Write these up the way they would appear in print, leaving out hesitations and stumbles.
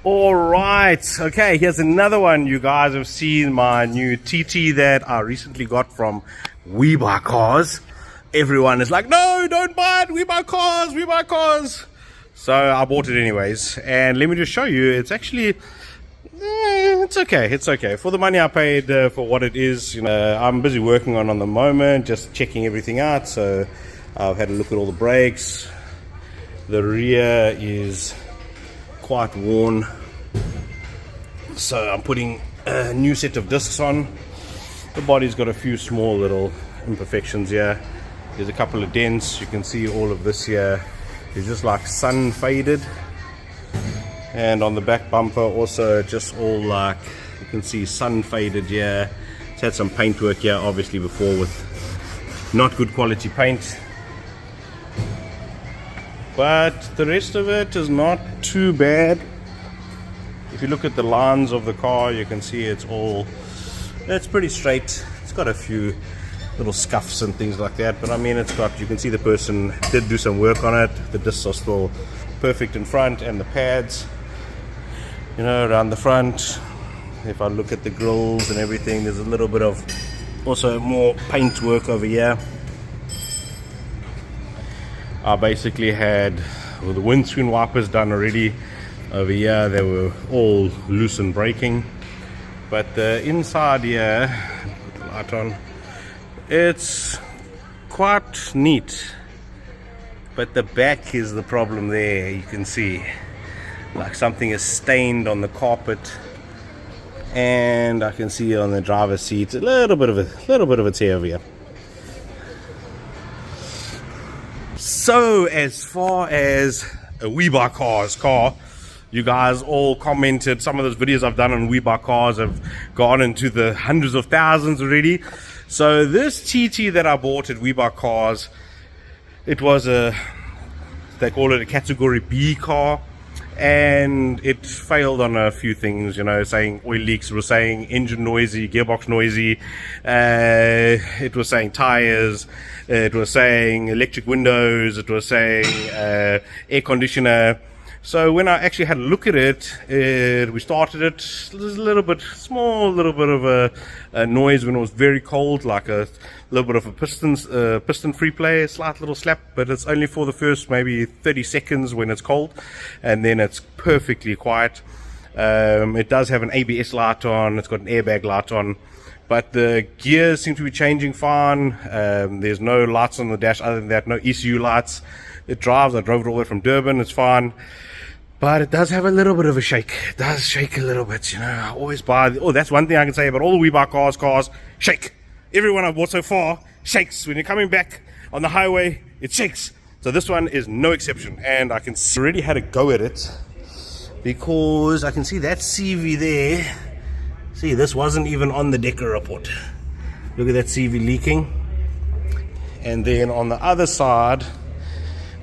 All right, okay, here's another one. You guys have seen my new TT that I recently got from webuycars. Everyone is like, no, don't buy it, webuycars. So I bought it anyways, and let me just show you. It's actually it's okay for the money I paid for what it is. You know, I'm busy working on the moment, just checking everything out. So I've had a look at all the brakes. The rear is quite worn, so I'm putting a new set of discs on. The body's got a few small little imperfections here. There's a couple of dents. You can see all of this here is just like sun faded, and on the back bumper also just all like, you can see sun faded here. It's had some paint work here obviously before with not good quality paint, but the rest of it is not too bad. If you look at the lines of the car, you can see it's pretty straight. It's got a few little scuffs and things like that, but I mean, you can see the person did do some work on it. The discs are still perfect in front, and the pads, you know, around the front. If I look at the grills and everything, there's a little bit of also more paint work over here. I basically had the windscreen wipers done already. Over here they were all loose and breaking, but the inside here, put the light on, it's quite neat, but the back is the problem there. You can see like something is stained on the carpet, and I can see on the driver's seat a little bit of a tear over here. So as far as a webuycars car, you guys all commented. Some of those videos I've done on webuycars have gone into the hundreds of thousands already. So this TT that I bought at webuycars, it was they call it a category B car, and it failed on a few things, you know, saying oil leaks, it was saying engine noisy, gearbox noisy, it was saying tires, it was saying electric windows, it was saying air conditioner. So when I actually had a look at it, we started it, there's a little bit of a noise when it was very cold, like a little bit of a piston free play, a slight little slap, but it's only for the first maybe 30 seconds when it's cold, and then it's perfectly quiet. It does have an ABS light on, it's got an airbag light on, but the gears seem to be changing fine. There's no lights on the dash other than that, no ECU lights. It drives, I drove it all the way from Durban, it's fine. But it does have a little bit of a shake. It does shake a little bit, you know. I always buy, that's one thing I can say about all the webuycars cars, shake. Everyone I've bought so far shakes. When you're coming back on the highway, it shakes. So this one is no exception, and I can see, already had a go at it, because I can see that CV there. See, this wasn't even on the Decker report. Look at that CV leaking. And then on the other side,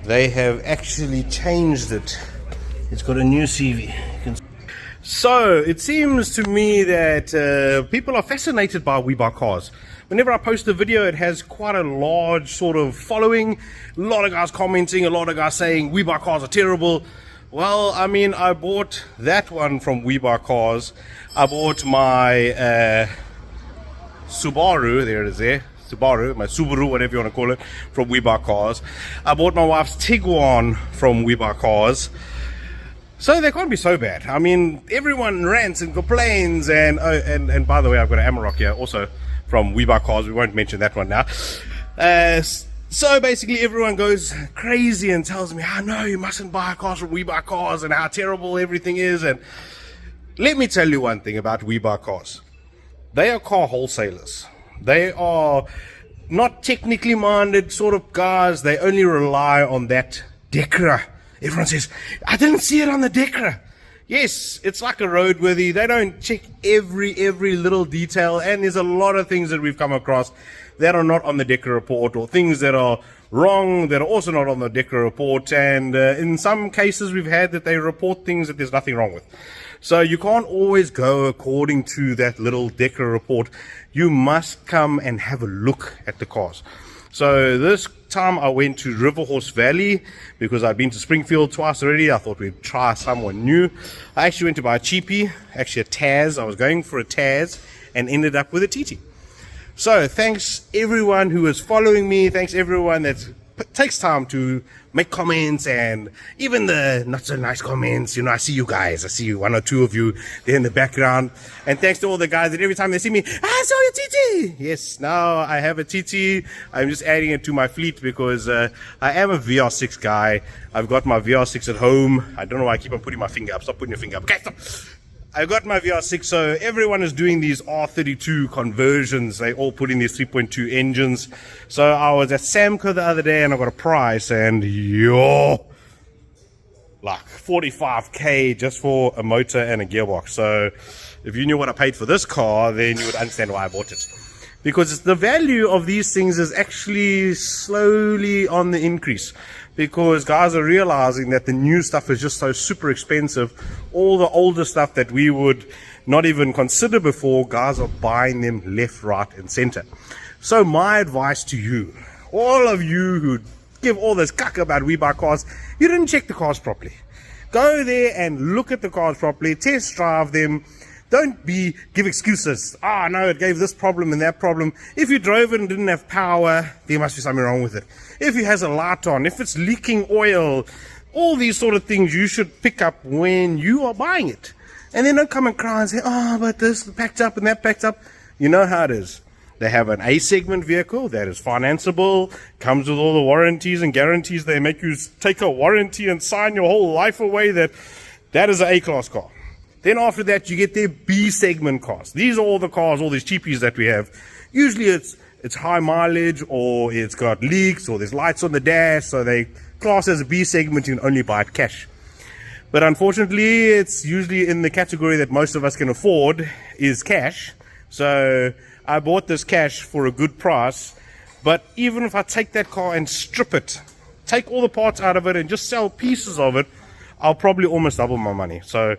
they have actually changed it. It's got a new CV. So it seems to me that people are fascinated by webuycars. Whenever I post a video, it has quite a large sort of following. A lot of guys commenting, a lot of guys saying webuycars are terrible. Well, I mean, I bought that one from webuycars. I bought my Subaru, there it is there. My Subaru, whatever you want to call it, from webuycars. I bought my wife's Tiguan from webuycars. So they can't be so bad. I mean, everyone rants and complains, and by the way, I've got an Amarok here also from webuycars. We won't mention that one now. So basically everyone goes crazy and tells me, no, you mustn't buy cars from webuycars and how terrible everything is. And let me tell you one thing about webuycars. They are car wholesalers. They are not technically minded sort of guys. They only rely on that Decker. Everyone says, I didn't see it on the Decker. Yes, it's like a roadworthy. They don't check every little detail, and there's a lot of things that we've come across that are not on the Decker report, or things that are wrong that are also not on the Decker report. And in some cases we've had that they report things that there's nothing wrong with. So you can't always go according to that little Decker report. You must come and have a look at the cars. So this time I went to Riverhorse Valley because I'd been to Springfield twice already. I thought we'd try someone new. I actually went to buy a cheapie, actually a Taz. I was going for a Taz and ended up with a TT. So thanks everyone who is following me. Thanks everyone that takes time to make comments, and even the not so nice comments. I see you guys. I see you, one or two of you there in the background. And thanks to all the guys that every time they see me, I saw your TT. Yes, now I have a TT. I'm just adding it to my fleet because I am a VR6 guy. I've got my VR6 at home. I don't know why I keep on putting my finger up. Stop putting your finger up. Okay, stop. I got my VR6, so everyone is doing these R32 conversions. They all put in these 3.2 engines. So I was at Samco the other day and I got a price, and like 45k just for a motor and a gearbox. So if you knew what I paid for this car, then you would understand why I bought it. Because the value of these things is actually slowly on the increase, because guys are realizing that the new stuff is just so super expensive. All the older stuff that we would not even consider before, guys are buying them left, right and center. So my advice to you, all of you who give all this cuck about We Buy Cars, you didn't check the cars properly. Go there and look at the cars properly, test drive them. Don't give excuses. No, it gave this problem and that problem. If you drove it and didn't have power, there must be something wrong with it. If it has a light on, if it's leaking oil, all these sort of things you should pick up when you are buying it. And then don't come and cry and say, but this packed up and that packed up. You know how it is. They have an A segment vehicle that is financeable, comes with all the warranties and guarantees. They make you take a warranty and sign your whole life away that is an A-class car. Then after that, you get their B segment cars. These are all the cars, all these cheapies that we have. Usually it's high mileage, or it's got leaks, or there's lights on the dash, so they class as a B segment. You can only buy it cash. But unfortunately, it's usually in the category that most of us can afford is cash. So I bought this cash for a good price. But even if I take that car and strip it, take all the parts out of it and just sell pieces of it, I'll probably almost double my money. So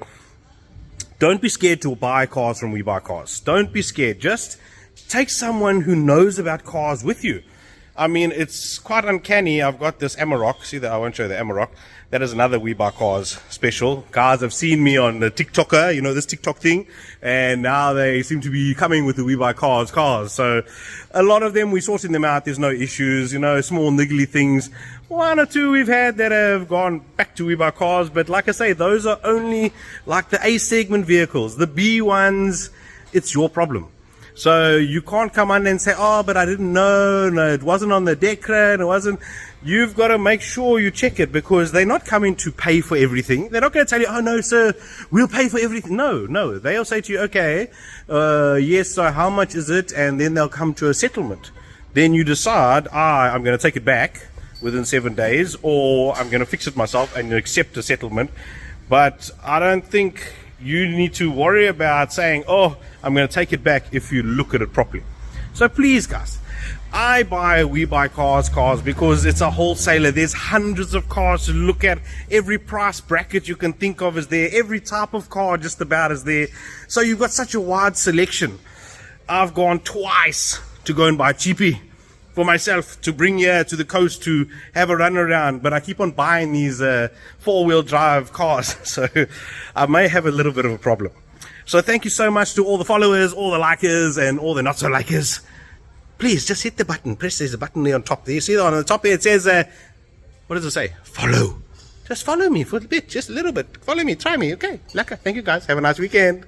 don't be scared to buy cars from We Buy Cars. Don't be scared. Just take someone who knows about cars with you. I mean, it's quite uncanny. I've got this Amarok. See that? I won't show you the Amarok. That is another We Buy Cars special. Guys have seen me on the TikToker, this TikTok thing, and now they seem to be coming with the We Buy Cars cars. So a lot of them, we're sorting them out. There's no issues, small niggly things. One or two we've had that have gone back to We Buy Cars, but like I say, those are only like the A segment vehicles. The B ones, it's your problem. So you can't come on and say, but I didn't know, no, it wasn't on the Decra, it wasn't. You've got to make sure you check it, because they're not coming to pay for everything. They're not going to tell you, no, sir, we'll pay for everything. No, they'll say to you, okay, yes, so how much is it? And then they'll come to a settlement. Then you decide, I'm going to take it back within 7 days, or I'm going to fix it myself and accept a settlement. But I don't think you need to worry about saying, I'm going to take it back, if you look at it properly. So please, guys, I buy We Buy Cars because it's a wholesaler. There's hundreds of cars to look at. Every price bracket you can think of is there. Every type of car just about is there. So you've got such a wide selection. I've gone twice to go and buy cheapie for myself to bring here to the coast to have a run around, but I keep on buying these four-wheel drive cars, so I may have a little bit of a problem. So thank you so much to all the followers, all the likers, and all the not so likers. Please just hit the button. There's a button there on top there. You see that on the top there? It says, what does it say? Follow. Just follow me for a bit, just a little bit. Follow me, try me. Okay, lekker. Thank you guys. Have a nice weekend.